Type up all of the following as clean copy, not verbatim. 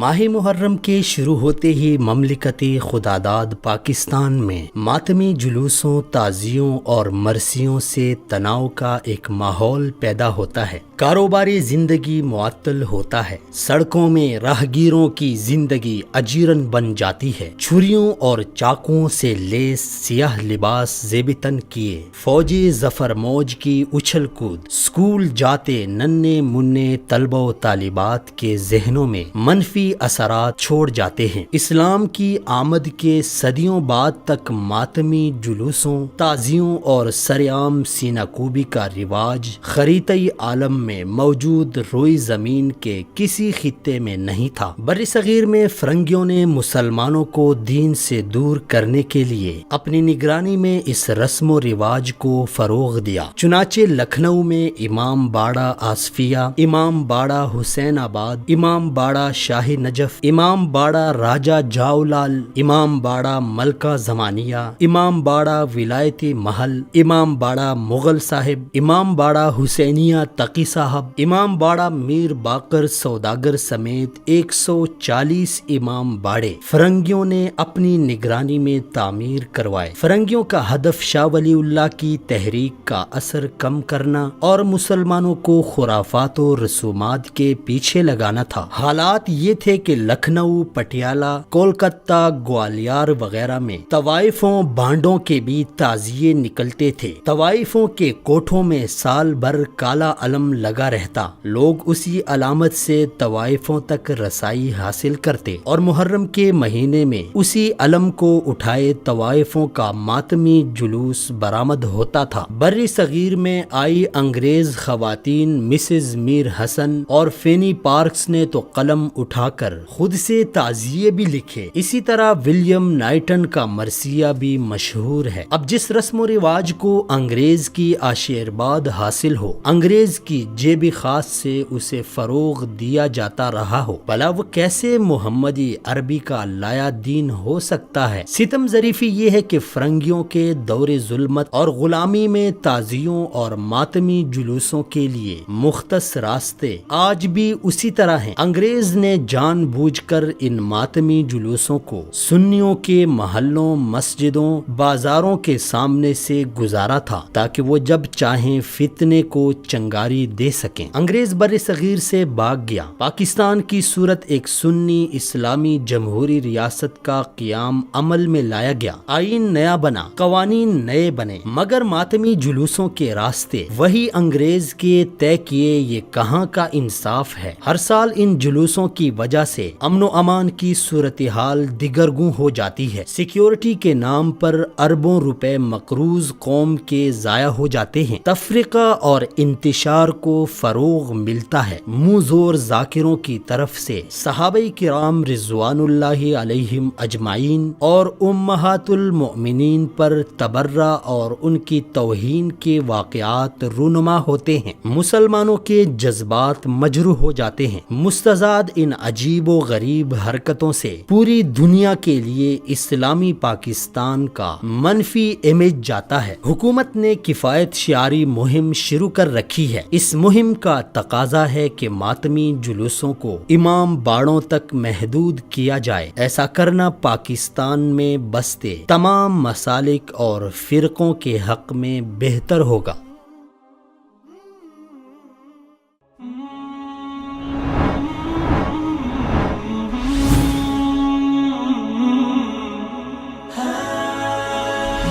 ماہ محرم کے شروع ہوتے ہی مملکتی خداداد پاکستان میں ماتمی جلوسوں، تعزیوں اور مرثیوں سے تناؤ کا ایک ماحول پیدا ہوتا ہے۔ کاروباری زندگی معطل ہوتا ہے، سڑکوں میں راہگیروں کی زندگی اجیرن بن جاتی ہے۔ چھریوں اور چاقوؤں سے لیس سیاہ لباس زیب تن کیے فوجی ظفر موج کی اچھل کود اسکول جاتے ننھے منھے طلبہ و طالبات کے ذہنوں میں منفی اثرات چھوڑ جاتے ہیں۔ اسلام کی آمد کے صدیوں بعد تک ماتمی جلوسوں، تعزیوں اور سرعام سینہ کوبی کا رواج خریطۂ عالم میں موجود روئی زمین کے کسی خطے میں نہیں تھا۔ بر صغیر میں فرنگیوں نے مسلمانوں کو دین سے دور کرنے کے لیے اپنی نگرانی میں اس رسم و رواج کو فروغ دیا۔ چنانچہ لکھنؤ میں امام باڑہ آصفیہ، امام باڑہ حسین آباد، امام باڑہ شاہ نجف، امام باڑہ راجہ جاؤلال، امام باڑہ ملکہ زمانیہ، امام باڑہ ولایتی محل، امام باڑہ مغل صاحب، امام باڑہ حسینیہ تقی صاحب، امام باڑہ میر باقر سوداگر سمیت 140 امام باڑے فرنگیوں نے اپنی نگرانی میں تعمیر کروائے۔ فرنگیوں کا ہدف شاہ ولی اللہ کی تحریک کا اثر کم کرنا اور مسلمانوں کو خرافات و رسومات کے پیچھے لگانا تھا۔ حالات یہ تھے کہ لکھنؤ، پٹیالہ، کولکتہ، گوالیار وغیرہ میں طوائفوں بانڈوں کے بھی تعزیے نکلتے تھے۔ طوائفوں کے کوٹھوں میں سال بھر کالا علم لگا رہتا، لوگ اسی علامت سے طوائفوں تک رسائی حاصل کرتے اور محرم کے مہینے میں اسی علم کو اٹھائے طوائفوں کا ماتمی جلوس برآمد ہوتا تھا۔ بر صغیر میں آئی انگریز خواتین مسز میر حسن اور فینی پارکس نے تو قلم اٹھا کر خود سے تعزیے بھی لکھے۔ اسی طرح ولیم نائٹن کا مرثیہ بھی مشہور ہے۔ اب جس رسم و رواج کو انگریز کی آشیرواد حاصل ہو، انگریز کی جیب خاص سے اسے فروغ دیا جاتا رہا ہو، بھلا وہ کیسے محمدی عربی کا لایا دین ہو سکتا ہے؟ ستم ظریفی یہ ہے کہ فرنگیوں کے دور ظلمت اور غلامی میں تعزیوں اور ماتمی جلوسوں کے لیے مختص راستے آج بھی اسی طرح ہیں۔ انگریز نے جان بوجھ کر ان ماتمی جلوسوں کو سنیوں کے محلوں، مسجدوں، بازاروں کے سامنے سے گزارا تھا تاکہ وہ جب چاہیں فتنے کو چنگاری دے سکیں۔ انگریز بر صغیر سے بھاگ گیا، پاکستان کی صورت ایک سنی اسلامی جمہوری ریاست کا قیام عمل میں لایا گیا، آئین نیا بنا، قوانین نئے بنے، مگر ماتمی جلوسوں کے راستے وہی انگریز کے طے کیے۔ یہ کہاں کا انصاف ہے؟ ہر سال ان جلوسوں کی وجہ سے امن و امان کی صورتحال دگرگوں ہو جاتی ہے۔ سیکیورٹی کے نام پر اربوں روپے مقروض قوم کے ضائع ہو جاتے ہیں، تفرقہ اور انتشار کو فروغ ملتا ہے۔ منہ زور ذاکروں کی طرف سے صحابہ کرام رضوان اللہ علیہم اجمعین اور امہات المؤمنین پر تبرہ اور ان کی توہین کے واقعات رونما ہوتے ہیں، مسلمانوں کے جذبات مجروح ہو جاتے ہیں۔ مستزاد ان عجیب و غریب حرکتوں سے پوری دنیا کے لیے اسلامی پاکستان کا منفی امیج جاتا ہے۔ حکومت نے کفایت شعاری مہم شروع کر رکھی ہے۔ اس مہم کا تقاضا ہے کہ ماتمی جلوسوں کو امام باڑوں تک محدود کیا جائے۔ ایسا کرنا پاکستان میں بستے تمام مسالک اور فرقوں کے حق میں بہتر ہوگا۔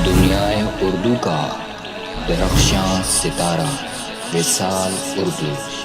دنیائے اردو کا درخشاں ستارہ وصال اردو۔